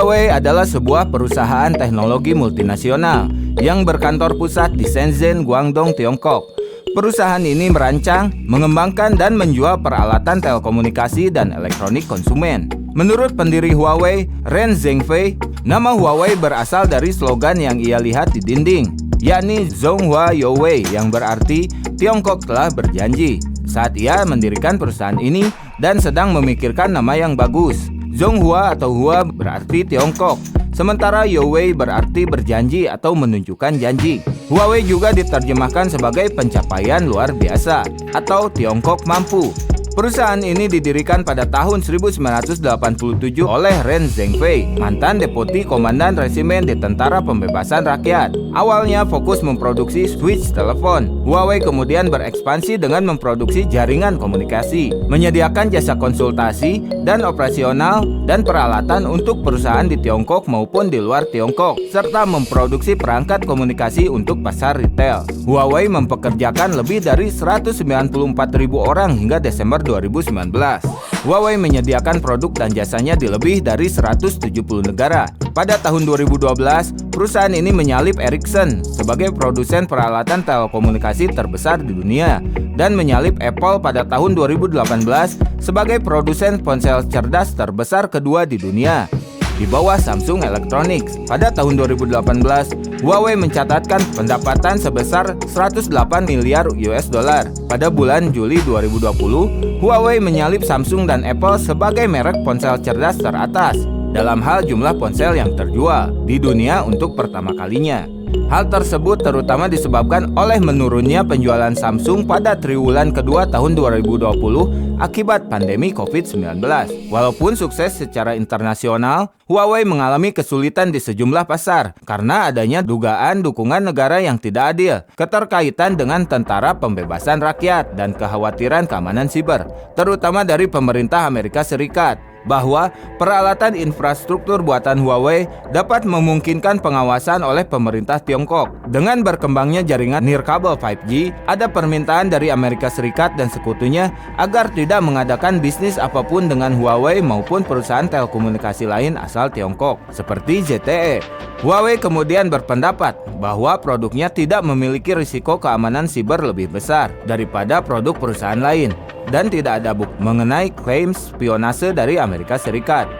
Huawei adalah sebuah perusahaan teknologi multinasional yang berkantor pusat di Shenzhen, Guangdong, Tiongkok. Perusahaan ini merancang, mengembangkan, dan menjual peralatan telekomunikasi dan elektronik konsumen. Menurut pendiri Huawei, Ren Zhengfei, nama Huawei berasal dari slogan yang ia lihat di dinding, yakni Zhonghua Youwei, yang berarti Tiongkok telah berjanji, saat ia mendirikan perusahaan ini dan sedang memikirkan nama yang bagus. Zhonghua atau Hua berarti Tiongkok, sementara Youwei berarti berjanji atau menunjukkan janji. Huawei juga diterjemahkan sebagai pencapaian luar biasa atau Tiongkok mampu. Perusahaan ini didirikan pada tahun 1987 oleh Ren Zhengfei, mantan Deputi Komandan Resimen di Tentara Pembebasan Rakyat. Awalnya fokus memproduksi switch telepon. Huawei kemudian berekspansi dengan memproduksi jaringan komunikasi, menyediakan jasa konsultasi dan operasional dan peralatan untuk perusahaan di Tiongkok maupun di luar Tiongkok, serta memproduksi perangkat komunikasi untuk pasar retail. Huawei mempekerjakan lebih dari 194.000 orang hingga Desember 2019. Huawei menyediakan produk dan jasanya di lebih dari 170 negara. Pada tahun 2012, perusahaan ini menyalip Ericsson sebagai produsen peralatan telekomunikasi terbesar di dunia dan menyalip Apple pada tahun 2018 sebagai produsen ponsel cerdas terbesar kedua di dunia, di bawah Samsung Electronics. Pada tahun 2018, Huawei mencatatkan pendapatan sebesar 108 miliar US dollar. Pada bulan Juli 2020, Huawei menyalip Samsung dan Apple sebagai merek ponsel cerdas teratas dalam hal jumlah ponsel yang terjual di dunia untuk pertama kalinya. Hal tersebut terutama disebabkan oleh menurunnya penjualan Samsung pada triwulan kedua tahun 2020 akibat pandemi COVID-19. Walaupun sukses secara internasional, Huawei mengalami kesulitan di sejumlah pasar karena adanya dugaan dukungan negara yang tidak adil, keterkaitan dengan Tentara Pembebasan Rakyat, dan kekhawatiran keamanan siber, terutama dari pemerintah Amerika Serikat, bahwa peralatan infrastruktur buatan Huawei dapat memungkinkan pengawasan oleh pemerintah Tiongkok. Dengan berkembangnya jaringan nirkabel 5G, ada permintaan dari Amerika Serikat dan sekutunya agar tidak mengadakan bisnis apapun dengan Huawei maupun perusahaan telekomunikasi lain asal Tiongkok, seperti ZTE. Huawei kemudian berpendapat bahwa produknya tidak memiliki risiko keamanan siber lebih besar daripada produk perusahaan lain, dan tidak ada bukti mengenai klaim spionase dari Amerika Serikat.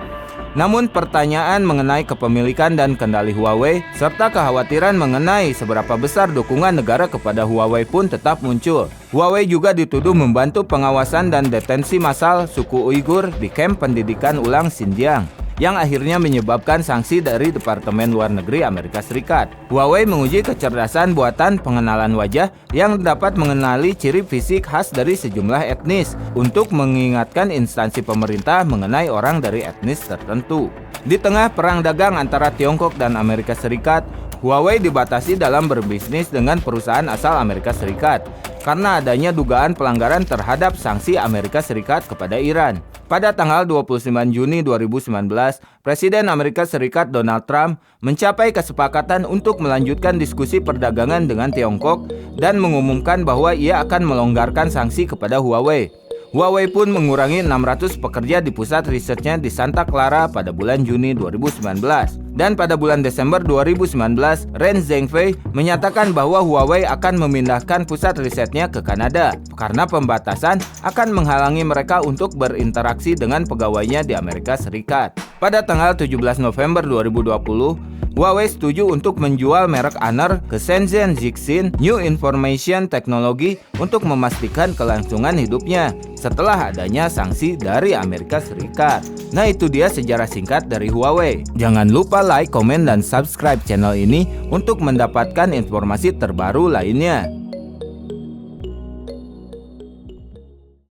Namun pertanyaan mengenai kepemilikan dan kendali Huawei serta kekhawatiran mengenai seberapa besar dukungan negara kepada Huawei pun tetap muncul. Huawei juga dituduh membantu pengawasan dan detensi massal suku Uighur di kamp pendidikan ulang Xinjiang, yang akhirnya menyebabkan sanksi dari Departemen Luar Negeri Amerika Serikat. Huawei menguji kecerdasan buatan pengenalan wajah yang dapat mengenali ciri fisik khas dari sejumlah etnis untuk mengingatkan instansi pemerintah mengenai orang dari etnis tertentu. Di tengah perang dagang antara Tiongkok dan Amerika Serikat, Huawei dibatasi dalam berbisnis dengan perusahaan asal Amerika Serikat karena adanya dugaan pelanggaran terhadap sanksi Amerika Serikat kepada Iran. Pada tanggal 29 Juni 2019, Presiden Amerika Serikat Donald Trump mencapai kesepakatan untuk melanjutkan diskusi perdagangan dengan Tiongkok dan mengumumkan bahwa ia akan melonggarkan sanksi kepada Huawei. Huawei pun mengurangi 600 pekerja di pusat risetnya di Santa Clara pada bulan Juni 2019. Dan pada bulan Desember 2019, Ren Zhengfei menyatakan bahwa Huawei akan memindahkan pusat risetnya ke Kanada karena pembatasan akan menghalangi mereka untuk berinteraksi dengan pegawainya di Amerika Serikat. Pada tanggal 17 November 2020, Huawei setuju untuk menjual merek Honor ke Shenzhen Zixin New Information Technology untuk memastikan kelangsungan hidupnya setelah adanya sanksi dari Amerika Serikat. Nah, itu dia sejarah singkat dari Huawei. Jangan lupa like, komen, dan subscribe channel ini untuk mendapatkan informasi terbaru lainnya.